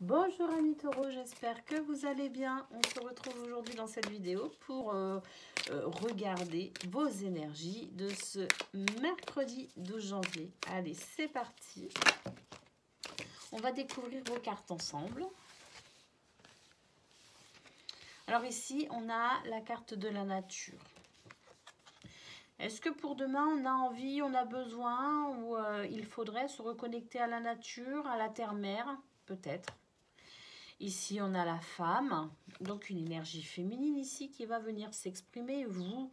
Bonjour amis taureaux, j'espère que vous allez bien. On se retrouve aujourd'hui dans cette vidéo pour regarder vos énergies de ce mercredi 12 janvier. Allez, c'est parti. On va découvrir vos cartes ensemble. Alors ici, on a la carte de la nature. Est-ce que pour demain, on a envie, on a besoin ou il faudrait se reconnecter à la nature, à la terre-mère? Peut-être. Ici, on a la femme, donc une énergie féminine ici qui va venir s'exprimer. Vous,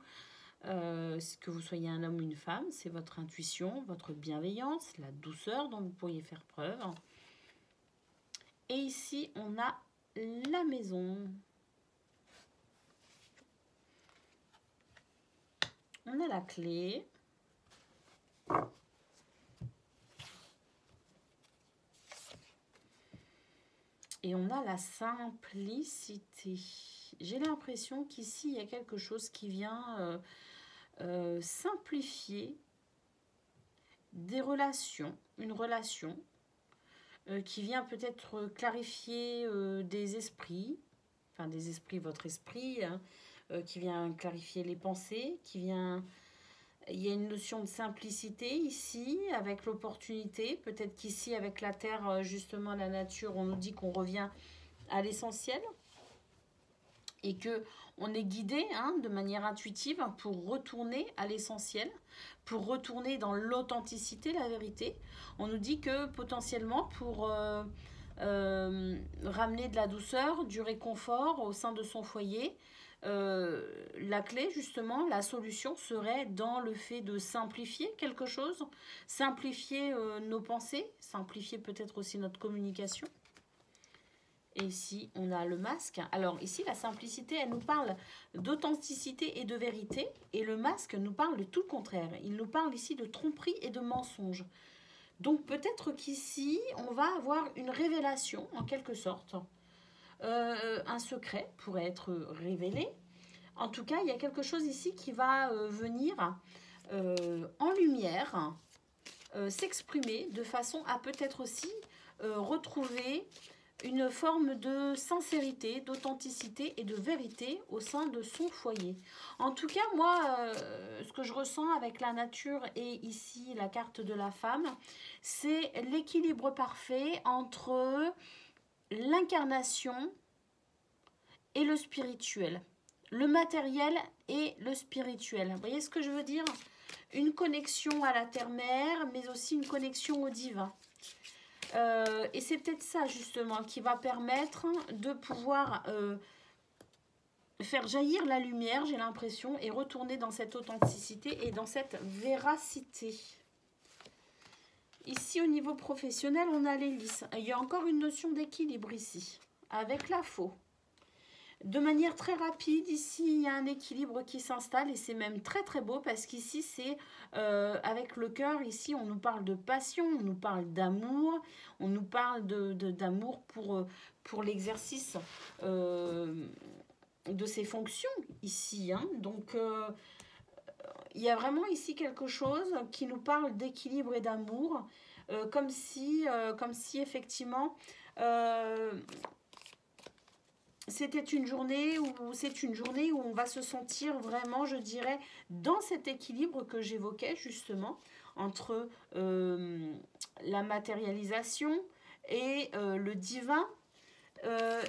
que vous soyez un homme ou une femme, c'est votre intuition, votre bienveillance, la douceur dont vous pourriez faire preuve. Et ici, on a la maison. On a la clé. Et on a la simplicité. J'ai l'impression qu'ici, il y a quelque chose qui vient simplifier des relations, une relation qui vient peut-être clarifier des esprits, enfin des esprits, votre esprit, hein, qui vient clarifier les pensées, qui vient... Il y a une notion de simplicité ici, avec l'opportunité. Peut-être qu'ici, avec la terre, justement, la nature, on nous dit qu'on revient à l'essentiel et que on est guidé de manière intuitive pour retourner à l'essentiel, pour retourner dans l'authenticité, la vérité. On nous dit que potentiellement pour ramener de la douceur, du réconfort au sein de son foyer, la clé justement, la solution serait dans le fait de simplifier quelque chose, simplifier nos pensées, simplifier peut-être aussi notre communication. Et ici, on a le masque. Alors ici, la simplicité, elle nous parle d'authenticité et de vérité. Et le masque nous parle de tout le contraire. Il nous parle ici de tromperie et de mensonge. Donc peut-être qu'ici, on va avoir une révélation, en quelque sorte. Un secret pourrait être révélé. En tout cas, il y a quelque chose ici qui va venir en lumière, s'exprimer de façon à peut-être aussi retrouver une forme de sincérité, d'authenticité et de vérité au sein de son foyer. En tout cas, moi, ce que je ressens avec la nature et ici la carte de la femme, c'est l'équilibre parfait entre l'incarnation et le spirituel, le matériel et le spirituel. Vous voyez ce que je veux dire? Une connexion à la terre-mère, mais aussi une connexion au divin. Et c'est peut-être ça justement qui va permettre de pouvoir faire jaillir la lumière, j'ai l'impression, et retourner dans cette authenticité et dans cette véracité. Ici, au niveau professionnel, on a l'hélice. Il y a encore une notion d'équilibre ici, avec la faux. De manière très rapide, ici, il y a un équilibre qui s'installe et c'est même très très beau parce qu'ici, c'est avec le cœur, ici, on nous parle de passion, on nous parle d'amour, on nous parle d'amour pour l'exercice de ses fonctions ici. Donc, il y a vraiment ici quelque chose qui nous parle d'équilibre et d'amour, comme si effectivement... c'était une journée où on va se sentir vraiment, je dirais, dans cet équilibre que j'évoquais justement entre la matérialisation et le divin.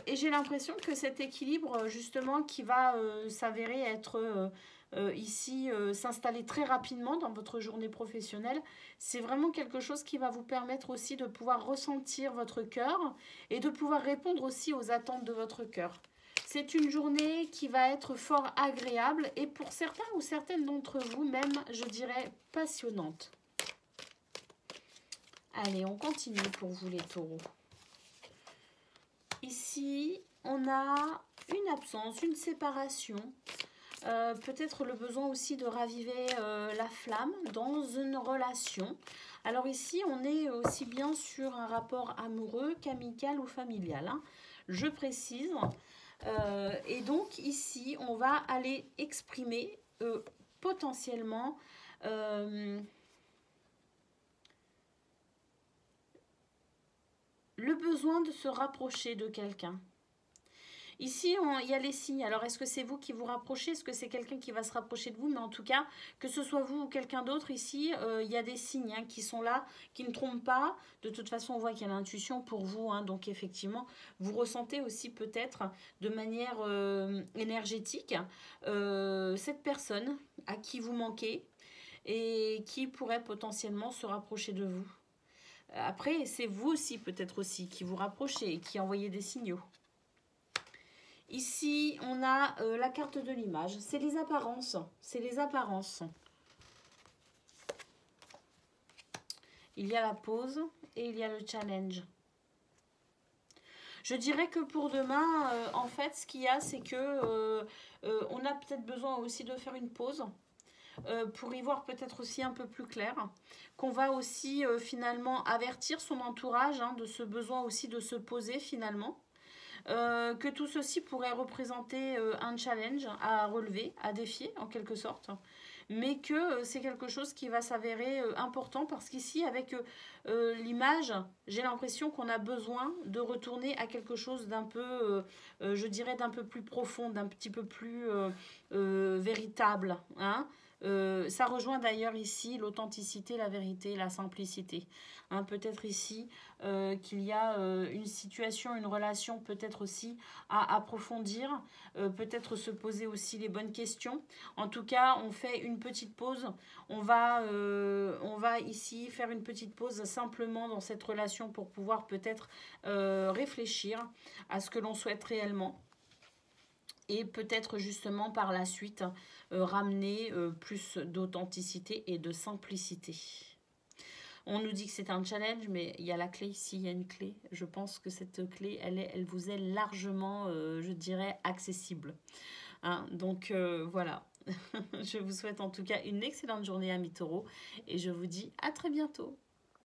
Et j'ai l'impression que cet équilibre justement qui va s'avérer être ici s'installer très rapidement dans votre journée professionnelle, c'est vraiment quelque chose qui va vous permettre aussi de pouvoir ressentir votre cœur et de pouvoir répondre aussi aux attentes de votre cœur. C'est une journée qui va être fort agréable et pour certains ou certaines d'entre vous même, je dirais, passionnante. Allez, on continue pour vous les taureaux. Ici, on a une absence, une séparation. Peut-être le besoin aussi de raviver la flamme dans une relation. Alors ici, on est aussi bien sur un rapport amoureux qu'amical ou familial. Je précise. Et donc ici, on va aller exprimer potentiellement le besoin de se rapprocher de quelqu'un. Ici, il y a les signes. Alors, est-ce que c'est vous qui vous rapprochez? Est-ce que c'est quelqu'un qui va se rapprocher de vous? Mais en tout cas, que ce soit vous ou quelqu'un d'autre, ici, il y a des signes hein, qui sont là, qui ne trompent pas. De toute façon, on voit qu'il y a l'intuition pour vous. Hein, donc, effectivement, vous ressentez aussi peut-être de manière énergétique cette personne à qui vous manquez et qui pourrait potentiellement se rapprocher de vous. Après, c'est vous aussi peut-être aussi qui vous rapprochez et qui envoyez des signaux. Ici, on a la carte de l'image. C'est les apparences. C'est les apparences. Il y a la pause et il y a le challenge. Je dirais que pour demain, en fait, ce qu'il y a, c'est que on a peut-être besoin aussi de faire une pause pour y voir peut-être aussi un peu plus clair. Qu'on va aussi finalement avertir son entourage hein, de ce besoin aussi de se poser finalement. Que tout ceci pourrait représenter un challenge à relever, à défier en quelque sorte, mais que c'est quelque chose qui va s'avérer important parce qu'ici avec l'image, j'ai l'impression qu'on a besoin de retourner à quelque chose d'un peu, je dirais d'un peu plus profond, d'un petit peu plus véritable, hein. Ça rejoint d'ailleurs ici l'authenticité, la vérité, la simplicité. Hein, peut-être ici qu'il y a une situation, une relation peut-être aussi à approfondir, peut-être se poser aussi les bonnes questions. En tout cas, on fait une petite pause. On va ici faire une petite pause simplement dans cette relation pour pouvoir peut-être réfléchir à ce que l'on souhaite réellement. Et peut-être justement par la suite ramener plus d'authenticité et de simplicité. On nous dit que c'est un challenge, mais il y a la clé ici, il y a une clé. Je pense que cette clé, elle vous est largement, je dirais, accessible. Hein, donc voilà, je vous souhaite en tout cas une excellente journée amis taureaux et je vous dis à très bientôt.